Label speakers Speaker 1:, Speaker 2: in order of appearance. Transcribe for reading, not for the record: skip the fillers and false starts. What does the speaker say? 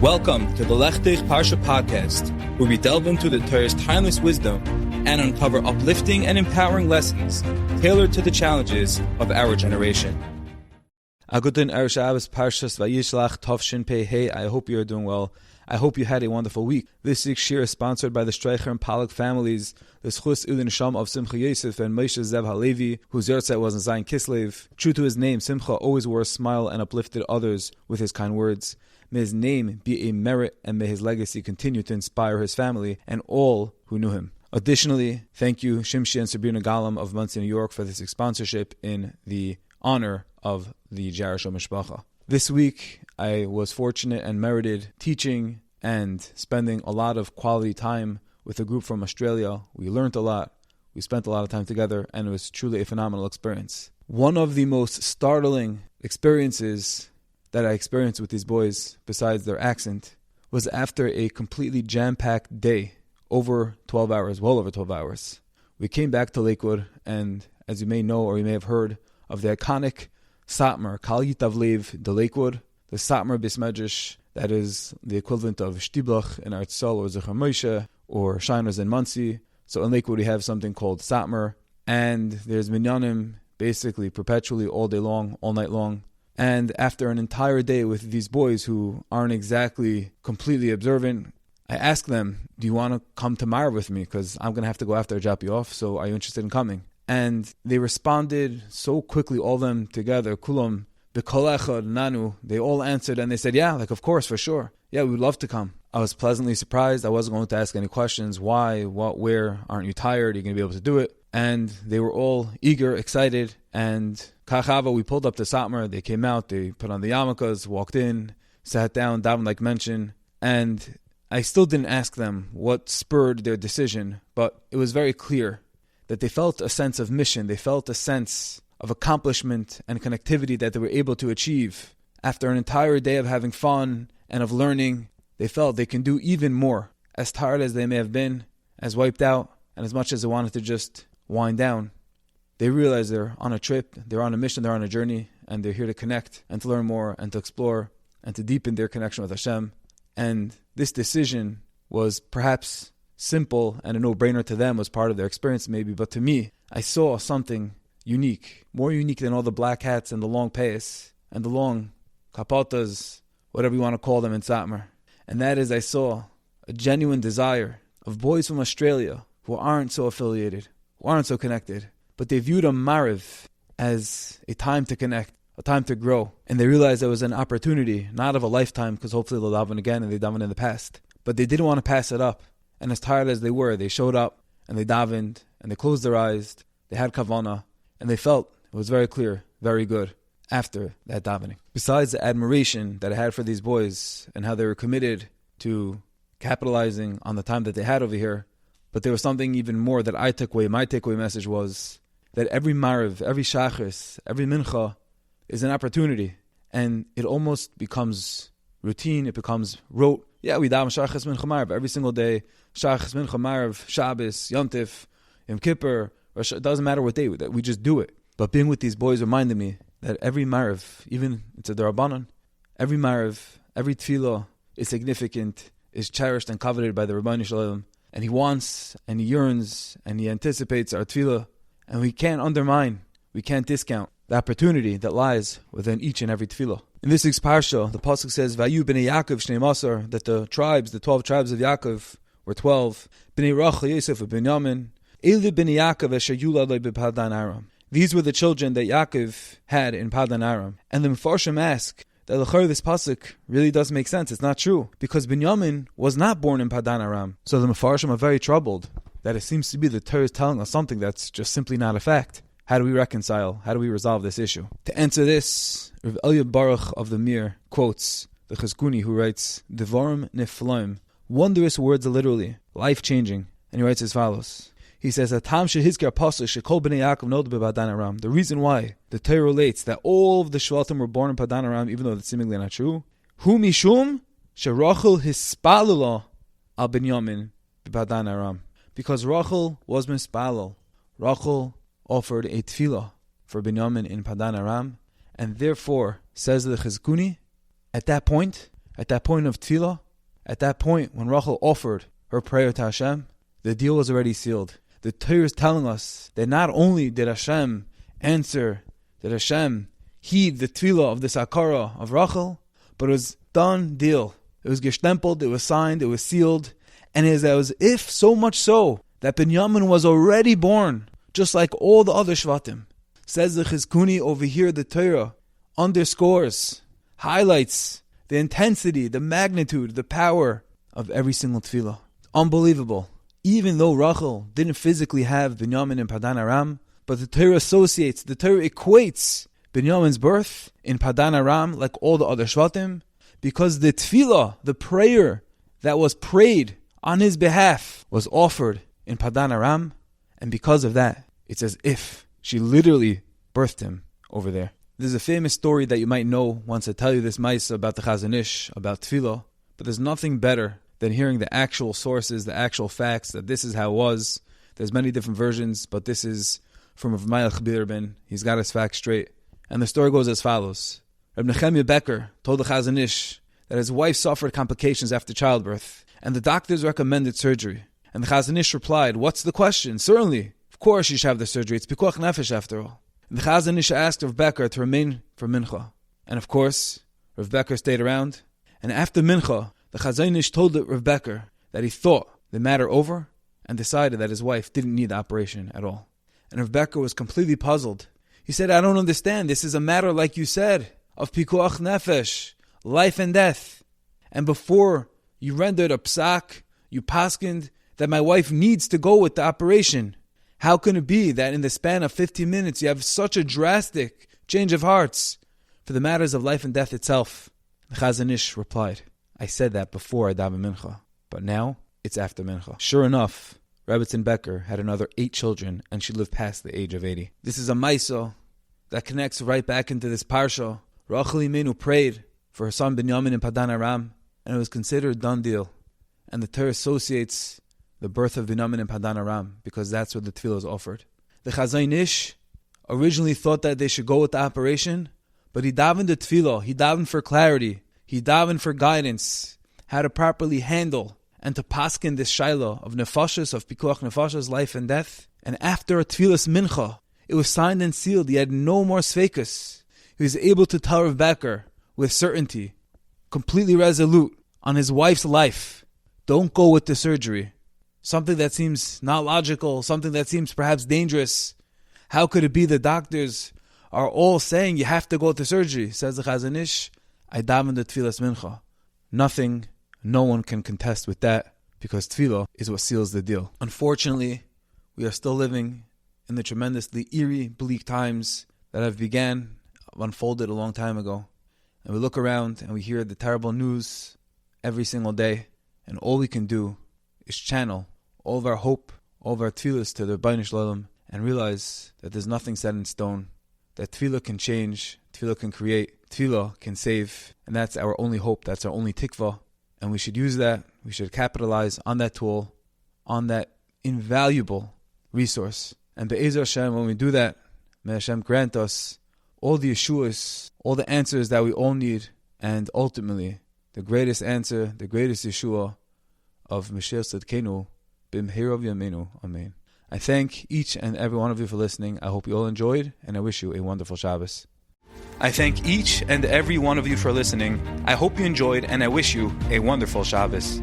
Speaker 1: Welcome to the Lechtich Parsha podcast, where we delve into the Torah's timeless wisdom and uncover uplifting and empowering lessons tailored to the challenges of our generation. Agudin Erev Shabbos Parshas Vayishlach Tovshin Pei Hey. I hope you are doing well. I hope you had a wonderful week. This week's shir is sponsored by the Streicher and Pollock families, the Schus Ulin Sham of Simcha Yosef and Moshe Zev Halevi, whose yahrzeit was in Zayin Kislev. True to his name, Simcha always wore a smile and uplifted others with his kind words. May his name be a merit, and may his legacy continue to inspire his family and all who knew him. Additionally, thank you Shimshi and Sabrina Galam of Monsey, New York, for this sponsorship in the honor of the Jarasho Mishpacha. This week, I was fortunate and merited teaching and spending a lot of quality time with a group from Australia. We learned a lot, we spent a lot of time together, and it was truly a phenomenal experience. One of the most startling experiences that I experienced with these boys, besides their accent, was after a completely jam-packed day, over 12 hours, well over 12 hours. We came back to Lakewood, and as you may know or you may have heard of the iconic Satmar, Kal Yitav Lev de Lakewood, the Satmar Bismedrish, that is the equivalent of Shtiblach in Eretz Yisrael or Zechar Moshe or Shiners in Monsey. So in Lakewood we have something called Satmar, and there's minyanim basically perpetually all day long, all night long. And after an entire day with these boys who aren't exactly completely observant, I asked them, do you want to come to Marav with me? Because I'm going to have to go after I drop you off, so are you interested in coming? And they responded so quickly, all of them together, Kulam, B'kol echad nanu, they all answered and they said, yeah, like of course, for sure. Yeah, we would love to come. I was pleasantly surprised. I wasn't going to ask any questions. Why, what, where? Aren't you tired? Are you going to be able to do it? And they were all eager, excited, and Kachava, we pulled up to Satmar, they came out, they put on the yarmulkes, walked in, sat down, davened like mentioned, and I still didn't ask them what spurred their decision, but it was very clear that they felt a sense of mission, they felt a sense of accomplishment and connectivity that they were able to achieve. After an entire day of having fun and of learning, they felt they can do even more. As tired as they may have been, as wiped out, and as much as they wanted to just wind down, they realize they're on a trip, they're on a mission, they're on a journey, and they're here to connect and to learn more and to explore and to deepen their connection with Hashem. And this decision was perhaps simple and a no-brainer to them, was part of their experience maybe, but to me, I saw something unique, more unique than all the black hats and the long payas and the long kapotas, whatever you want to call them in Satmar. And that is, I saw a genuine desire of boys from Australia who aren't so affiliated, who aren't so connected, but they viewed a Mariv as a time to connect, a time to grow. And they realized there was an opportunity, not of a lifetime, because hopefully they'll daven again and they davened in the past. But they didn't want to pass it up. And as tired as they were, they showed up and they davened and they closed their eyes, they had kavanah, and they felt it was very clear, very good after that davening. Besides the admiration that I had for these boys and how they were committed to capitalizing on the time that they had over here, but there was something even more that I took away. My takeaway message was that every Mariv, every Shachris, every Mincha is an opportunity. And it almost becomes routine, it becomes rote. Yeah, we daven Shachris Mincha Mariv every single day. Shachris Mincha Mariv, Shabbos, Yom Tif, Yom Kippur. It doesn't matter what day, that we just do it. But being with these boys reminded me that every Mariv, even it's a Darabanan, every Mariv, every Tefillah is significant, is cherished and coveted by the Rabbanu Shalom. And he wants, and he yearns, and he anticipates our tefillah. And we can't undermine, we can't discount the opportunity that lies within each and every tefillah. In this week's parsha, the pasuk says, Vayu b'nei Yaakov shnei masar, that the tribes, the 12 tribes of Yaakov were 12. B'nei Rachel, Yosef, and Binyamin. Eli b'nei Yaakov asher yulad b'Padan Aram. These were the children that Yaakov had in Padan Aram. And the Mefarshim ask, that this pasuk really does make sense. It's not true, because Binyamin was not born in Padan Aram. So the Mefarshim are very troubled that it seems to be the Torah is telling us something that's just simply not a fact. How do we reconcile? How do we resolve this issue? To answer this, Rav Elia Baruch of the Mir quotes the Chizkuni, who writes, Devarim niflaim, wondrous words, literally, life-changing. And he writes as follows. He says, the reason why the Torah relates that all of the Shvatim were born in Padan Aram, even though that's seemingly not true, Hu mishum sherachel hispalala al Binyamin b'Padan Aram. Because Rachel was mispalal. Rachel offered a tefillah for Binyamin in Padan Aram, and therefore, says the Chizkuni, at that point,
Speaker 2: At that point of tefillah, at that point when Rachel offered her prayer to Hashem, the deal was already sealed. The Torah is telling us that not only did Hashem answer, did Hashem heed the tefillah of this akara of Rachel, but it was done deal. It was gestempeled, it was signed, it was sealed, and it is as if so much so that Binyamin was already born, just like all the other Shvatim. Says the Chizkuni over here, the Torah underscores, highlights the intensity, the magnitude, the power of every single tefillah. Unbelievable. Even though Rachel didn't physically have Binyamin in Padan Aram, but the Torah associates, the Torah equates Binyamin's birth in Padan Aram like all the other Shvatim, because the tefillah, the prayer that was prayed on his behalf, was offered in Padan Aram, and because of that, it's as if she literally birthed him over there. There's a famous story that you might know once I tell you this Maisa about the Chazon Ish, about tefillah, but there's nothing better than hearing the actual sources, the actual facts, that this is how it was. There's many different versions, but this is from Rav Melech Birbin. He's got his facts straight. And the story goes as follows. Reb Nechemia Becker told the Chazon Ish that his wife suffered complications after childbirth, and the doctors recommended surgery. And the Chazon Ish replied, "What's the question? Certainly, of course you should have the surgery. It's pikuach nefesh after all." And the Chazon Ish asked Rav Becker to remain for mincha. And of course, Rav Becker stayed around. And after mincha, the Chazon Ish told Rav Becker that he thought the matter over and decided that his wife didn't need the operation at all. And Rav Becker was completely puzzled. He said, "I don't understand. This is a matter, like you said, of pikuach nefesh, life and death. And before you rendered a psak, you paskined that my wife needs to go with the operation. How can it be that in the span of 15 minutes you have such a drastic change of hearts for the matters of life and death itself?" The Chazon Ish replied, "I said that before I daven mincha, but now it's after mincha." Sure enough, Rebbetzin Becker had another 8 children, and she lived past the age of 80. This is a Maisa that connects right back into this parsha. Rachel Imenu prayed for her son Binyamin in Padan Aram, and it was considered a done deal. And the Torah associates the birth of Binyamin in Padan Aram, because that's where the tefillah is offered. The Chazon Ish originally thought that they should go with the operation, but he davened the tefillah, he davened for clarity, he davened for guidance, how to properly handle and to paskin this shaila of nefashos, of pikuach nefashos, life and death. And after a tefillas mincha, it was signed and sealed. He had no more sveikus. He was able to tell Rav Becker with certainty, completely resolute on his wife's life, don't go with the surgery. Something that seems not logical, something that seems perhaps dangerous. How could it be the doctors are all saying you have to go to surgery? Says the Chazon Ish, I daven the tefillas mincha. Nothing, no one can contest with that, because tefillah is what seals the deal. Unfortunately, we are still living in the tremendously eerie, bleak times that have unfolded a long time ago. And we look around and we hear the terrible news every single day, and all we can do is channel all of our hope, all of our tefillahs to the Vayishlach, and realize that there's nothing set in stone, that tefillah can change, tefillah can create, tefillah can save, and that's our only hope, that's our only tikvah, and we should use that, we should capitalize on that tool, on that invaluable resource. And Be'ezer Hashem, when we do that, may Hashem grant us all the Yeshuas, all the answers that we all need, and ultimately, the greatest answer, the greatest Yeshua of Mashiach Tzidkenu, B'mhirav Yameinu. Amen. I thank each and every one of you for listening. I hope you all enjoyed, and I wish you a wonderful Shabbos. I thank each and every one of you for listening. I hope you enjoyed, and I wish you a wonderful Shabbos.